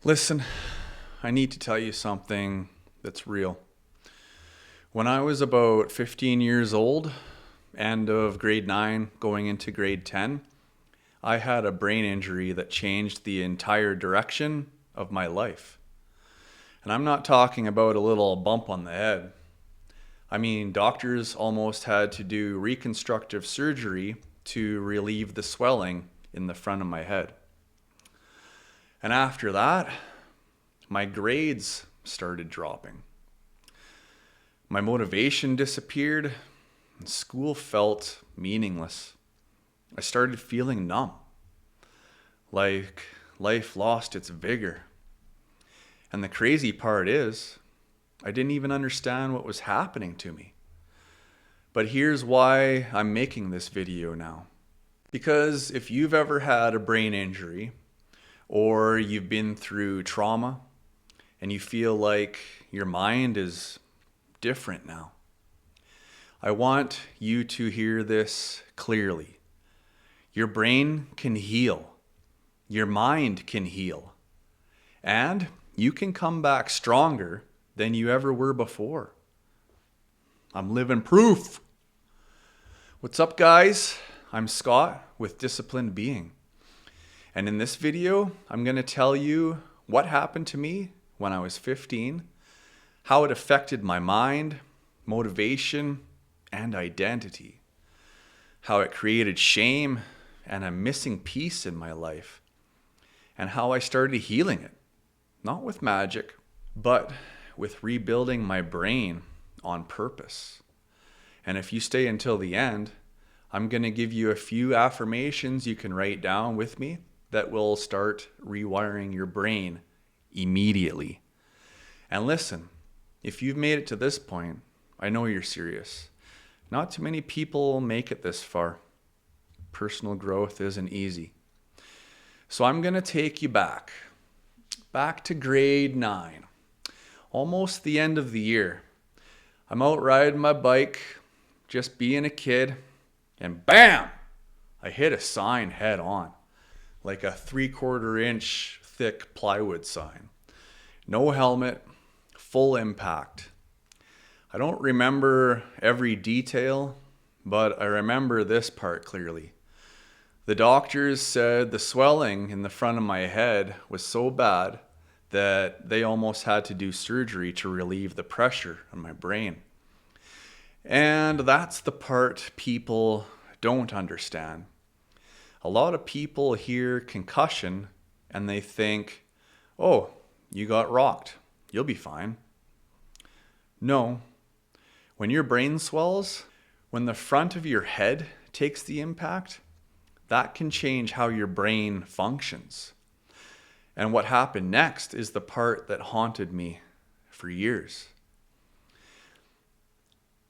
Listen, I need to tell you something that's real. When I was about 15 years old, end of grade 9, going into grade 10, I had a brain injury that changed the entire direction of my life. And I'm not talking about a little bump on the head. I mean, doctors almost had to do reconstructive surgery to relieve the swelling in the front of my head. And after that, my grades started dropping. My motivation disappeared, and school felt meaningless. I started feeling numb, like life lost its vigor. And the crazy part is, I didn't even understand what was happening to me. But here's why I'm making this video now. Because if you've ever had a brain injury, or you've been through trauma, and you feel like your mind is different now, I want you to hear this clearly. Your brain can heal. Your mind can heal. And you can come back stronger than you ever were before. I'm living proof. What's up, guys? I'm Scott with Disciplined Being. And in this video, I'm going to tell you what happened to me when I was 15, how it affected my mind, motivation, and identity, how it created shame and a missing piece in my life, and how I started healing it, not with magic, but with rebuilding my brain on purpose. And if you stay until the end, I'm going to give you a few affirmations you can write down with me that will start rewiring your brain immediately. And listen, if you've made it to this point, I know you're serious. Not too many people make it this far. Personal growth isn't easy. So I'm going to take you back to grade 9, almost the end of the year. I'm out riding my bike, just being a kid, and bam! I hit a sign head on, like a 3/4 inch thick plywood sign. No helmet, full impact. I don't remember every detail, but I remember this part clearly. The doctors said the swelling in the front of my head was so bad that they almost had to do surgery to relieve the pressure on my brain. And that's the part people don't understand. A lot of people hear concussion and they think, oh, you got rocked. You'll be fine. No. When your brain swells, when the front of your head takes the impact, that can change how your brain functions. And what happened next is the part that haunted me for years.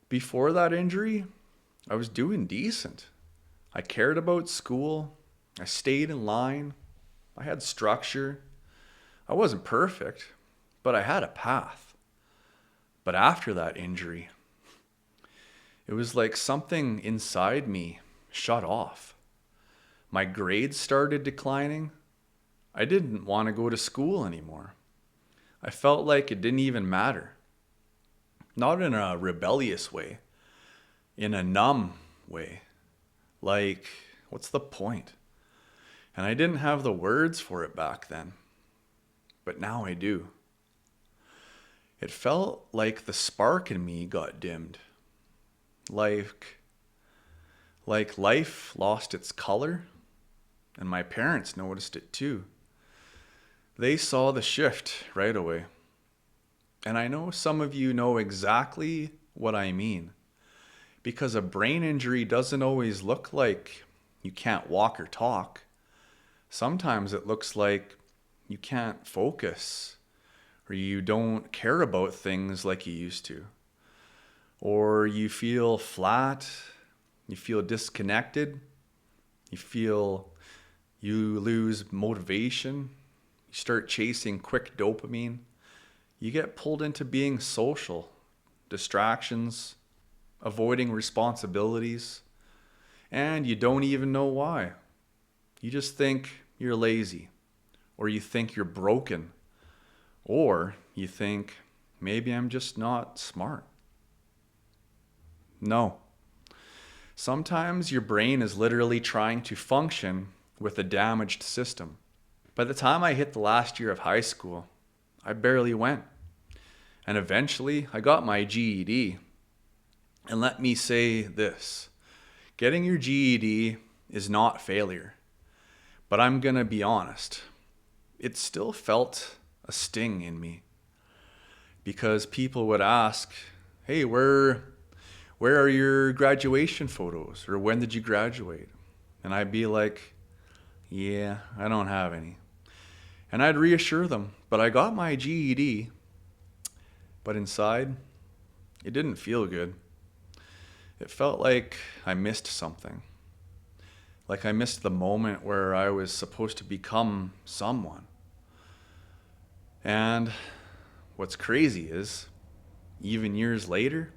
Before that injury, I was doing decent. I cared about school. I stayed in line. I had structure. I wasn't perfect, but I had a path. But after that injury, it was like something inside me shut off. My grades started declining. I didn't want to go to school anymore. I felt like it didn't even matter. Not in a rebellious way, in a numb way. Like, what's the point? And I didn't have the words for it back then, but now I do. It felt like the spark in me got dimmed. Like life lost its color, and my parents noticed it too. They saw the shift right away. And I know some of you know exactly what I mean, because a brain injury doesn't always look like you can't walk or talk. Sometimes it looks like you can't focus, or you don't care about things like you used to, or you feel flat, you feel disconnected, you lose motivation, you start chasing quick dopamine, you get pulled into being social, distractions, avoiding responsibilities, and you don't even know why. You just think you're lazy, or you think you're broken Or you think, maybe I'm just not smart. No. Sometimes your brain is literally trying to function with a damaged system. By the time I hit the last year of high school, I barely went. And eventually, I got my GED. And let me say this, getting your GED is not failure. But I'm going to be honest, it still felt a sting in me. Because people would ask, hey, where are your graduation photos? Or when did you graduate? And I'd be like, yeah, I don't have any. And I'd reassure them, but I got my GED. But inside, it didn't feel good. It felt like I missed something. Like I missed the moment where I was supposed to become someone. And what's crazy is, even years later,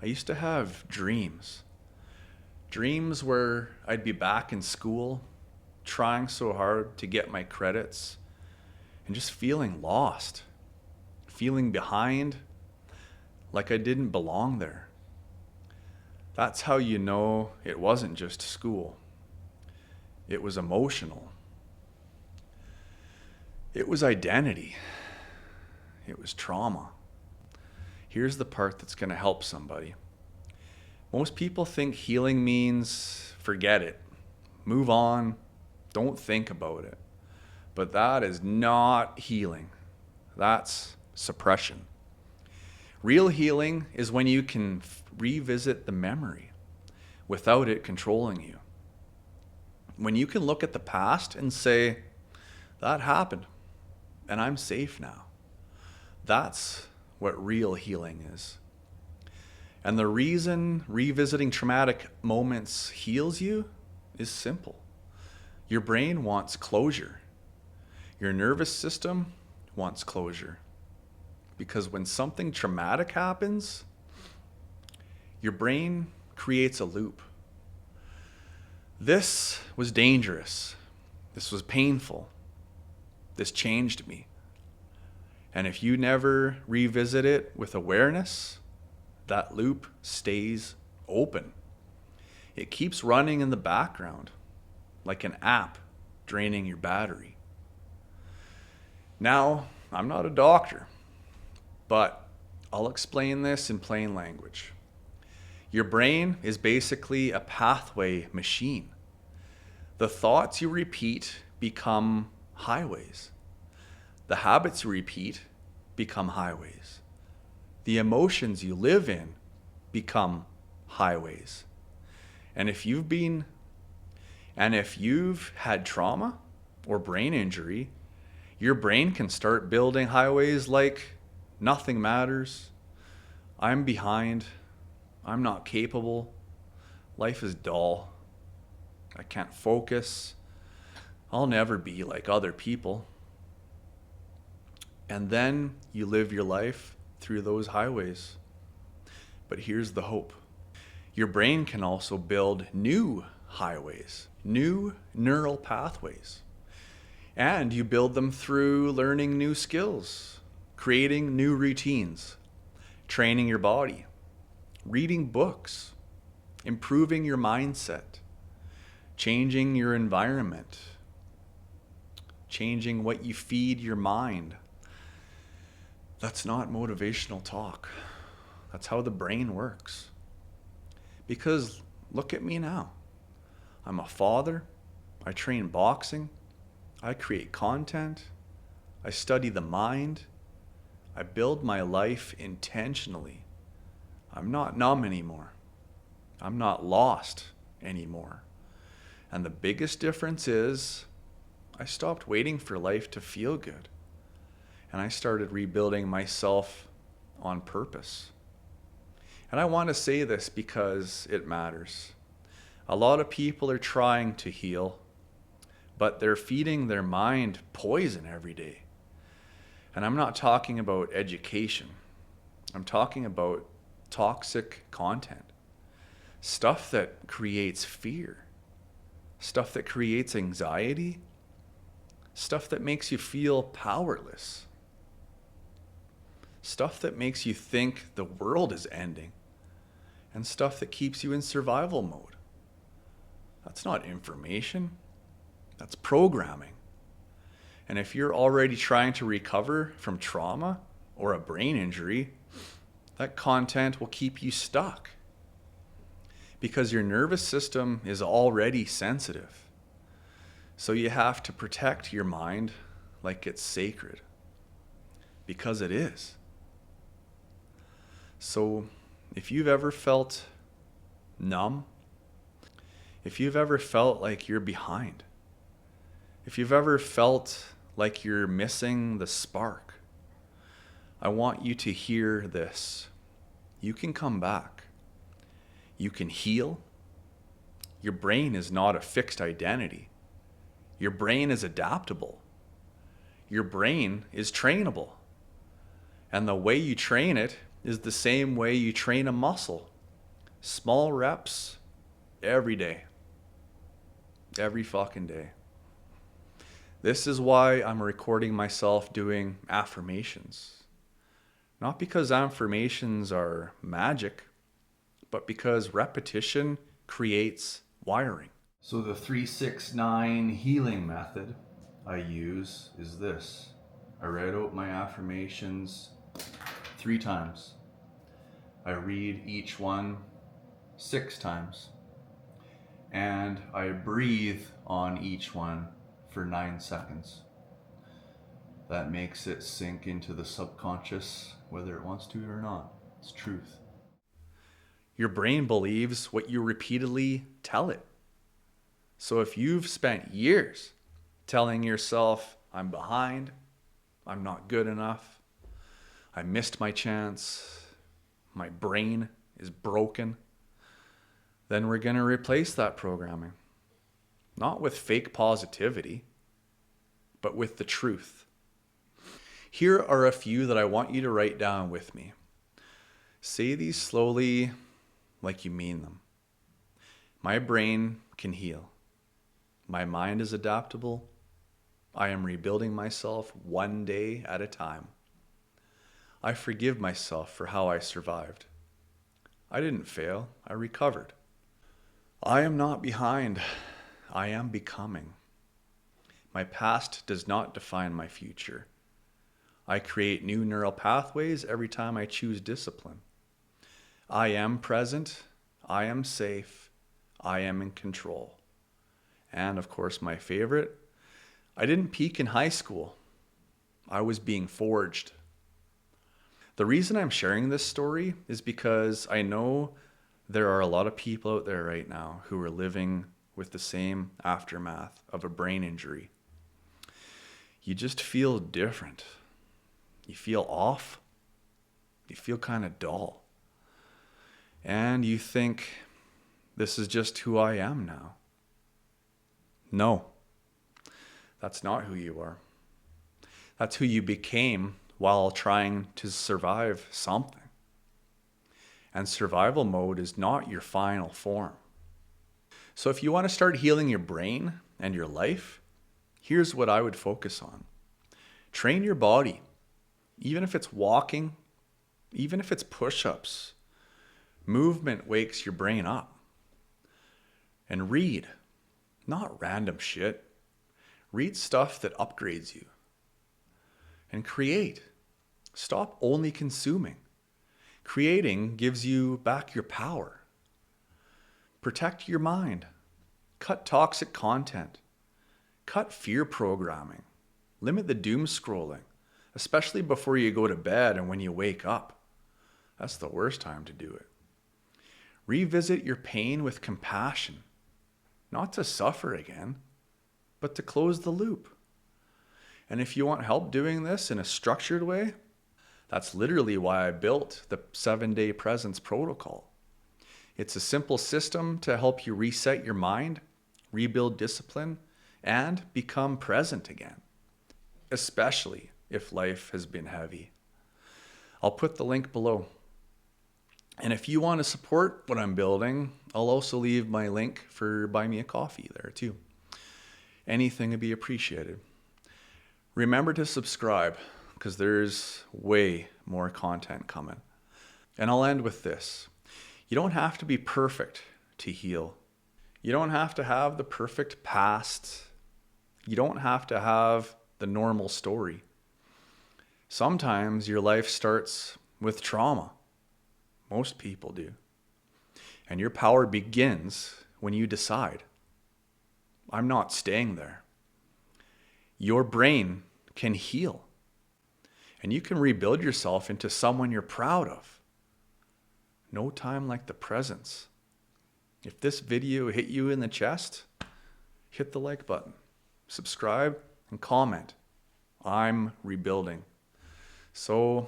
I used to have dreams. Dreams where I'd be back in school, trying so hard to get my credits, and just feeling lost, feeling behind, like I didn't belong there. That's how you know it wasn't just school. It was emotional. It was identity. It was trauma. Here's the part that's going to help somebody. Most people think healing means forget it, move on, don't think about it. But that is not healing. That's suppression. Real healing is when you can revisit the memory without it controlling you. When you can look at the past and say, that happened, and I'm safe now. That's what real healing is. And the reason revisiting traumatic moments heals you is simple. Your brain wants closure. Your nervous system wants closure. Because when something traumatic happens, your brain creates a loop. This was dangerous. This was painful. This changed me. And if you never revisit it with awareness, that loop stays open. It keeps running in the background, like an app draining your battery. Now, I'm not a doctor, but I'll explain this in plain language. Your brain is basically a pathway machine. The thoughts you repeat become highways. The habits you repeat become highways. The emotions you live in become highways. And if you've had trauma or brain injury, your brain can start building highways like nothing matters. I'm behind. I'm not capable. Life is dull. I can't focus. I'll never be like other people. And then you live your life through those highways. But here's the hope. Your brain can also build new highways, new neural pathways. And you build them through learning new skills, creating new routines, training your body, reading books, improving your mindset, changing your environment, changing what you feed your mind. That's not motivational talk. That's how the brain works. Because look at me now. I'm a father. I train boxing. I create content. I study the mind. I build my life intentionally. I'm not numb anymore. I'm not lost anymore. And the biggest difference is I stopped waiting for life to feel good. And I started rebuilding myself on purpose. And I want to say this because it matters. A lot of people are trying to heal, but they're feeding their mind poison every day. And I'm not talking about education. I'm talking about toxic content. Stuff that creates fear. Stuff that creates anxiety. Stuff that makes you feel powerless. stuff that makes you think the world is ending, and stuff that keeps you in survival mode. That's not information, that's programming. And if you're already trying to recover from trauma or a brain injury, that content will keep you stuck because your nervous system is already sensitive. So you have to protect your mind like it's sacred, because it is. So if you've ever felt numb, if you've ever felt like you're behind, if you've ever felt like you're missing the spark, I want you to hear this. You can come back. You can heal. Your brain is not a fixed identity. Your brain is adaptable. Your brain is trainable. And the way you train it is the same way you train a muscle. Small reps every day. Every fucking day. This is why I'm recording myself doing affirmations. Not because affirmations are magic, but because repetition creates wiring. So the 3-6-9 healing method I use is this. I write out my affirmations 3 times. I read each one 6 times. And I breathe on each one for 9 seconds. That makes it sink into the subconscious, whether it wants to or not. It's truth. Your brain believes what you repeatedly tell it. So if you've spent years telling yourself, I'm behind, I'm not good enough, I missed my chance, my brain is broken, then we're going to replace that programming. Not with fake positivity, but with the truth. Here are a few that I want you to write down with me. Say these slowly like you mean them. My brain can heal. My mind is adaptable. I am rebuilding myself one day at a time. I forgive myself for how I survived. I didn't fail, I recovered. I am not behind, I am becoming. My past does not define my future. I create new neural pathways every time I choose discipline. I am present, I am safe, I am in control. And of course, my favorite, I didn't peak in high school. I was being forged. The reason I'm sharing this story is because I know there are a lot of people out there right now who are living with the same aftermath of a brain injury. You just feel different. You feel off. You feel kind of dull. And you think, this is just who I am now. No, that's not who you are. That's who you became while trying to survive something. And survival mode is not your final form. So if you want to start healing your brain and your life, here's what I would focus on. Train your body, even if it's walking, even if it's push-ups. Movement wakes your brain up. And read, not random shit. Read stuff that upgrades you. And create. Stop only consuming. Creating gives you back your power. Protect your mind. Cut toxic content. Cut fear programming. Limit the doom scrolling, especially before you go to bed and when you wake up. That's the worst time to do it. Revisit your pain with compassion, not to suffer again, but to close the loop. And if you want help doing this in a structured way, that's literally why I built the 7-day presence protocol. It's a simple system to help you reset your mind, rebuild discipline, and become present again, especially if life has been heavy. I'll put the link below. And if you want to support what I'm building, I'll also leave my link for Buy Me a Coffee there too. Anything would be appreciated. Remember to subscribe, because there's way more content coming. And I'll end with this. You don't have to be perfect to heal. You don't have to have the perfect past. You don't have to have the normal story. Sometimes your life starts with trauma. Most people do. And your power begins when you decide, I'm not staying there. Your brain can heal. And you can rebuild yourself into someone you're proud of. No time like the present. If this video hit you in the chest, hit the like button, subscribe, and comment. I'm rebuilding. So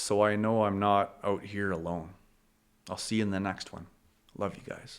I know I'm not out here alone. I'll see you in the next one. Love you guys.